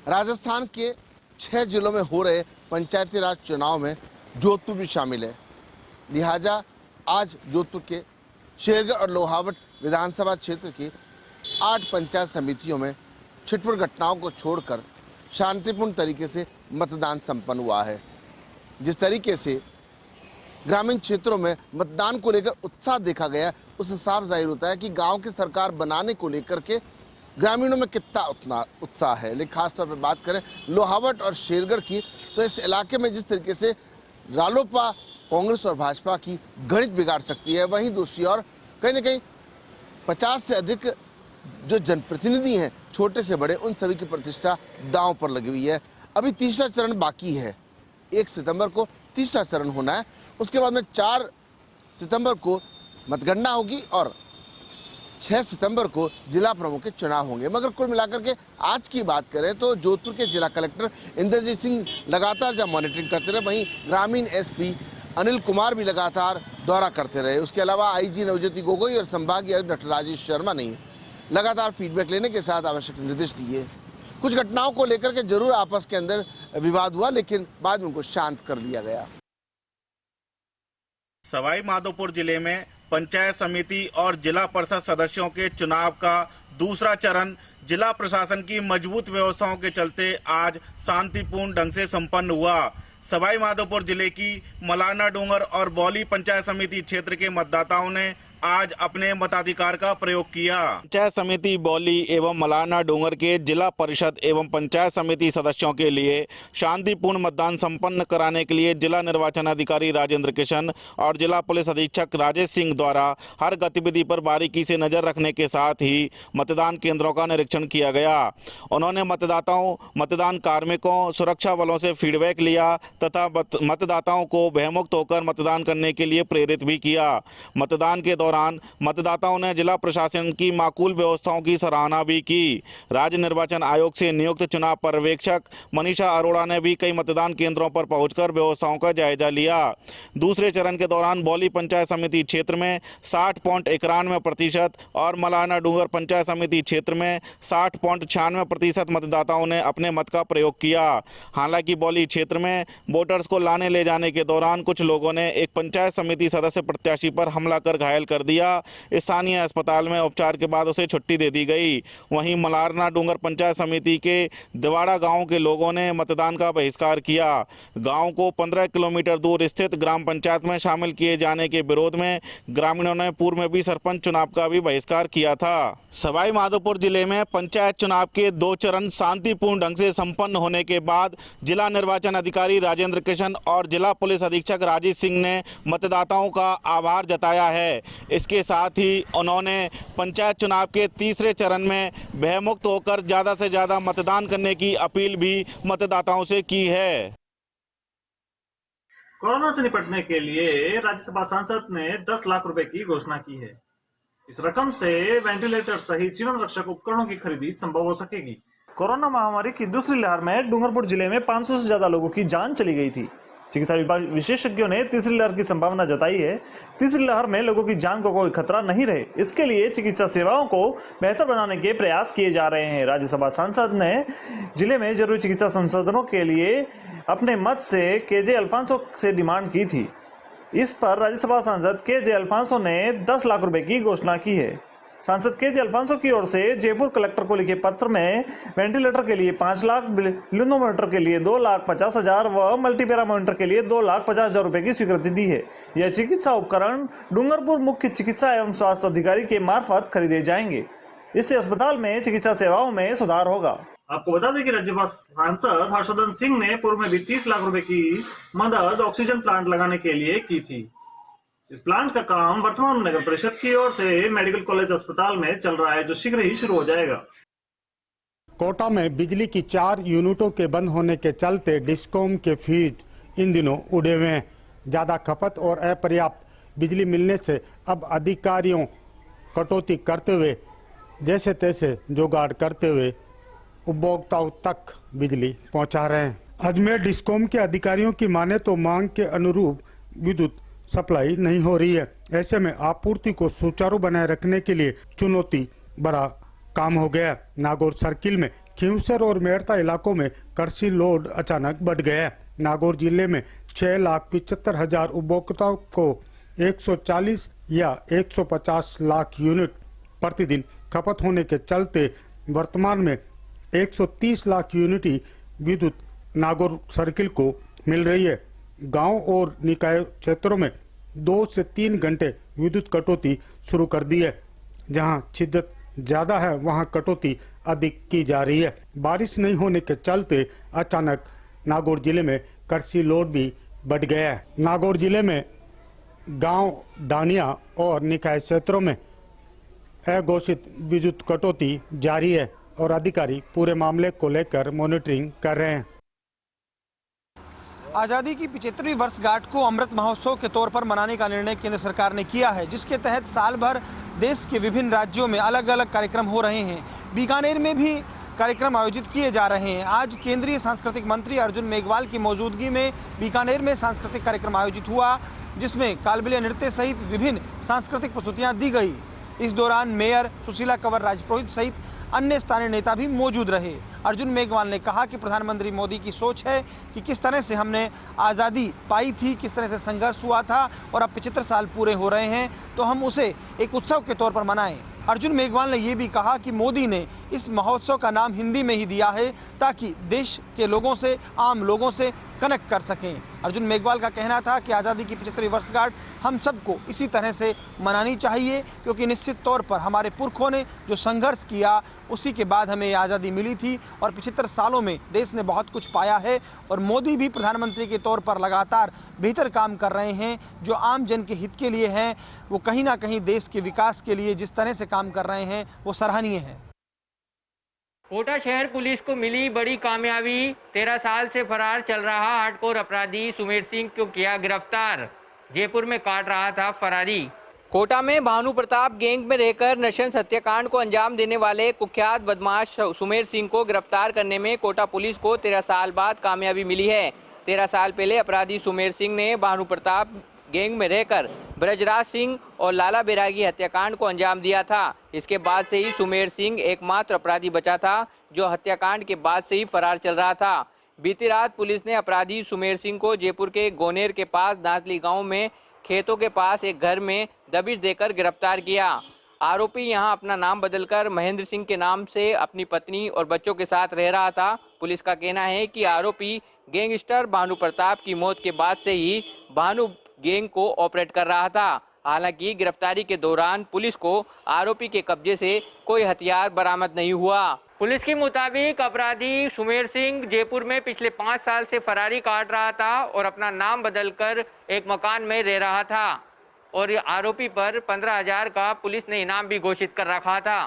राजस्थान के 6 जिलों में हो रहे पंचायती राज चुनाव में जोधपुर भी शामिल है। लिहाजा आज जोधपुर के शेरगढ़ और लोहावट विधानसभा क्षेत्र की 8 पंचायत समितियों में छिटपुट घटनाओं को छोड़कर शांतिपूर्ण तरीके से मतदान संपन्न हुआ है। जिस तरीके से ग्रामीण क्षेत्रों में मतदान को लेकर उत्साह देखा गया, उससे साफ जाहिर होता है कि गांव की सरकार बनाने को लेकर के ग्रामीणों में कितना उत्साह है। लेकिन खासतौर पर बात करें लोहावट और शेरगढ़ की, तो इस इलाके में जिस तरीके से रालोपा, कांग्रेस और भाजपा की गणित बिगाड़ सकती है, वहीं दूसरी ओर कहीं न कहीं 50 से अधिक जो जनप्रतिनिधि हैं, छोटे से बड़े, उन सभी की प्रतिष्ठा दांव पर लगी हुई है। अभी तीसरा चरण बाकी है। 1 सितंबर को तीसरा चरण होना है। उसके बाद में 4 सितंबर को मतगणना होगी और 6 सितंबर को जिला प्रमुख के चुनाव होंगे। मगर कुल मिलाकर के आज की बात करें तो जोधपुर के जिला कलेक्टर इंद्रजीत सिंह लगातार जब मॉनिटरिंग करते रहे, वहीं ग्रामीण एसपी अनिल कुमार भी लगातार दौरा करते रहे। उसके अलावा आईजी नवज्योति गोगोई और संभागीय आयुक्त डॉक्टर राजेश शर्मा ने लगातार फीडबैक लेने के साथ आवश्यक निर्देश दिए। कुछ घटनाओं को लेकर के जरूर आपस के अंदर विवाद हुआ, लेकिन बाद में उनको शांत कर लिया गया। सवाई माधोपुर जिले में पंचायत समिति और जिला परिषद सदस्यों के चुनाव का दूसरा चरण जिला प्रशासन की मजबूत व्यवस्थाओं के चलते आज शांतिपूर्ण ढंग से संपन्न हुआ। सवाई माधोपुर जिले की मलारना डोंगर और बौली पंचायत समिति क्षेत्र के मतदाताओं ने आज अपने मताधिकार का प्रयोग किया। पंचायत समिति बौली एवं मलारना डोंगर के जिला परिषद एवं पंचायत समिति सदस्यों के लिए शांतिपूर्ण मतदान संपन्न कराने के लिए जिला निर्वाचन अधिकारी राजेंद्र किशन और जिला पुलिस अधीक्षक राजेश सिंह द्वारा हर गतिविधि पर बारीकी से नजर रखने के साथ ही मतदान केंद्रों का निरीक्षण किया गया। उन्होंने मतदाताओं, मतदान कार्मिकों, सुरक्षा बलों से फीडबैक लिया तथा मतदाताओं को भयमुक्त होकर मतदान करने के लिए प्रेरित भी किया। मतदान के दौरान मतदाताओं ने जिला प्रशासन की माकूल व्यवस्थाओं की सराहना भी की। राज्य निर्वाचन आयोग से नियुक्त चुनाव पर्यवेक्षक मनीषा अरोड़ा ने भी कई मतदान केंद्रों पर पहुंचकर व्यवस्थाओं का जायजा लिया। दूसरे चरण के दौरान बौली पंचायत समिति क्षेत्र में 60.91% और मलारना डूंगर पंचायत समिति क्षेत्र में 60.96% मतदाताओं ने अपने मत का प्रयोग किया। हालांकि बौली क्षेत्र में वोटर्स को लाने ले जाने के दौरान कुछ लोगों ने एक पंचायत समिति सदस्य प्रत्याशी पर हमला कर घायल कर दिया। स्थानीय अस्पताल में उपचार के बाद उसे छुट्टी दे दी गई। वहीं मलारना डूंगर पंचायत समिति के दिवाड़ा गांव के लोगों ने मतदान का बहिष्कार किया। गांव को 15 किलोमीटर दूर स्थित ग्राम पंचायत में शामिल किए जाने के विरोध में ग्रामीणों ने पूर्व में भी सरपंच चुनाव का भी बहिष्कार किया था। सवाई माधोपुर जिले में पंचायत चुनाव के 2 चरण शांतिपूर्ण ढंग से संपन्न होने के बाद जिला निर्वाचन अधिकारी राजेंद्र किशन और जिला पुलिस अधीक्षक राजेश सिंह ने मतदाताओं का आभार जताया है। इसके साथ ही उन्होंने पंचायत चुनाव के तीसरे चरण में भयमुक्त होकर ज्यादा से ज्यादा मतदान करने की अपील भी मतदाताओं से की है। कोरोना से निपटने के लिए राज्यसभा सांसद ने 10 लाख रुपए की घोषणा की है। इस रकम से वेंटिलेटर सहित जीवन रक्षक उपकरणों की खरीदी संभव हो सकेगी। कोरोना महामारी की दूसरी लहर में डूंगरपुर जिले में 500 से ज्यादा लोगों की जान चली गई थी। चिकित्सा विभाग विशेषज्ञों ने तीसरी लहर की संभावना जताई है। तीसरी लहर में लोगों की जान को कोई खतरा नहीं रहे, इसके लिए चिकित्सा सेवाओं को बेहतर बनाने के प्रयास किए जा रहे हैं। राज्यसभा सांसद ने जिले में जरूरी चिकित्सा संसाधनों के लिए अपने मत से केजे अल्फांसो से डिमांड की थी। इस पर राज्यसभा सांसद केजे अल्फांसो ने 10 लाख रुपए की घोषणा की है। सांसद केजे अल्फांसो की ओर से जयपुर कलेक्टर को लिखे पत्र में वेंटिलेटर के लिए 5 लाख, लिनोमीटर के लिए 2,50,000 व मल्टीपैरा मॉनिटर के लिए 2,50,000 रुपए की स्वीकृति दी है। यह चिकित्सा उपकरण डूंगरपुर मुख्य चिकित्सा एवं स्वास्थ्य अधिकारी के मार्फत खरीदे जाएंगे। इससे अस्पताल में चिकित्सा सेवाओं में सुधार होगा। आपको बता दें कि राज्यसभा सांसद हर्षवर्धन सिंह ने पूर्व में भी 30 लाख रुपए की मदद ऑक्सीजन प्लांट लगाने के लिए की थी। इस प्लांट का काम वर्तमान नगर परिषद की ओर से मेडिकल कॉलेज अस्पताल में चल रहा है, जो शीघ्र ही शुरू हो जाएगा। कोटा में बिजली की 4 यूनिटों के बंद होने के चलते डिस्कॉम के फीड इन दिनों उड़े हुए हैं। ज्यादा खपत और अपर्याप्त बिजली मिलने से अब अधिकारियों कटौती करते हुए जैसे तैसे जुगाड़ करते हुए उपभोक्ताओं तक बिजली पहुंचा रहे हैं। अजमेर डिस्कॉम के अधिकारियों की माने तो मांग के अनुरूप विद्युत सप्लाई नहीं हो रही है। ऐसे में आपूर्ति को सुचारू बनाए रखने के लिए चुनौती बड़ा काम हो गया। नागौर सर्किल में खींवसर और मेड़ता इलाकों में कृषि लोड अचानक बढ़ गया है। नागौर जिले में 6,75,000 उपभोक्ताओं को 140 या 150 लाख यूनिट प्रतिदिन खपत होने के चलते वर्तमान में 130 लाख यूनिट विद्युत नागौर सर्किल को मिल रही है। गांव और निकाय क्षेत्रों में 2 से 3 घंटे विद्युत कटौती शुरू कर दी है। जहां शिद्दत ज्यादा है वहां कटौती अधिक की जा रही है। बारिश नहीं होने के चलते अचानक नागौर जिले में कृषि लोड भी बढ़ गया है। नागौर जिले में गांव, डानिया और निकाय क्षेत्रों में अघोषित विद्युत कटौती जारी है और अधिकारी पूरे मामले को लेकर मॉनिटरिंग कर रहे हैं। आज़ादी की 75वीं वर्षगांठ को अमृत महोत्सव के तौर पर मनाने का निर्णय केंद्र सरकार ने किया है, जिसके तहत साल भर देश के विभिन्न राज्यों में अलग अलग कार्यक्रम हो रहे हैं। बीकानेर में भी कार्यक्रम आयोजित किए जा रहे हैं। आज केंद्रीय सांस्कृतिक मंत्री अर्जुन मेघवाल की मौजूदगी में बीकानेर में सांस्कृतिक कार्यक्रम आयोजित हुआ, जिसमें कालबेलिया नृत्य सहित विभिन्न सांस्कृतिक प्रस्तुतियां दी गई। इस दौरान मेयर सुशीला कंवर राजपुरोहित सहित अन्य स्थानीय नेता भी मौजूद रहे। अर्जुन मेघवाल ने कहा कि प्रधानमंत्री मोदी की सोच है कि किस तरह से हमने आज़ादी पाई थी, किस तरह से संघर्ष हुआ था और अब 75 साल पूरे हो रहे हैं, तो हम उसे एक उत्सव के तौर पर मनाएं। अर्जुन मेघवाल ने ये भी कहा कि मोदी ने इस महोत्सव का नाम हिंदी में ही दिया है ताकि देश के लोगों से, आम लोगों से कनेक्ट कर सकें। अर्जुन मेघवाल का कहना था कि आज़ादी की 75वीं वर्षगांठ हम सबको इसी तरह से मनानी चाहिए, क्योंकि निश्चित तौर पर हमारे पुरखों ने जो संघर्ष किया उसी के बाद हमें ये आज़ादी मिली थी और 75 सालों में देश ने बहुत कुछ पाया है और मोदी भी प्रधानमंत्री के तौर पर लगातार बेहतर काम कर रहे हैं जो आम जन के हित के लिए हैं। वो कहीं ना कहीं देश के विकास के लिए जिस तरह से काम कर रहे हैं वो सराहनीय है। कोटा शहर पुलिस को मिली बड़ी कामयाबी। 13 साल से फरार चल रहा हार्डकोर अपराधी सुमेर सिंह को किया गिरफ्तार। जयपुर में काट रहा था फरारी। कोटा में भानु प्रताप गैंग में रहकर नशंस हत्याकांड को अंजाम देने वाले कुख्यात बदमाश सुमेर सिंह को गिरफ्तार करने में कोटा पुलिस को 13 साल बाद कामयाबी मिली है। 13 साल पहले अपराधी सुमेर सिंह ने भानु प्रताप गैंग में रहकर ब्रजराज सिंह और लाला बैरागी हत्याकांड को अंजाम दिया था। इसके बाद से ही सुमेर सिंह एकमात्र अपराधी बचा था जो हत्याकांड के बाद से ही फरार चल रहा था। बीती रात पुलिस ने अपराधी सुमेर सिंह को जयपुर के गोनेर के पास दांतली गांव में खेतों के पास एक घर में दबिश देकर गिरफ्तार किया। आरोपी यहां अपना नाम बदलकर महेंद्र सिंह के नाम से अपनी पत्नी और बच्चों के साथ रह रहा था। पुलिस का कहना है कि आरोपी गैंगस्टर भानु प्रताप की मौत के बाद से ही भानु गैंग को ऑपरेट कर रहा था। हालांकि गिरफ्तारी के दौरान पुलिस को आरोपी के कब्जे से कोई हथियार बरामद नहीं हुआ। पुलिस के मुताबिक अपराधी सुमेर सिंह जयपुर में पिछले 5 साल से फरारी काट रहा था और अपना नाम बदलकर एक मकान में रह रहा था और आरोपी पर 15,000 का पुलिस ने इनाम भी घोषित कर रखा था।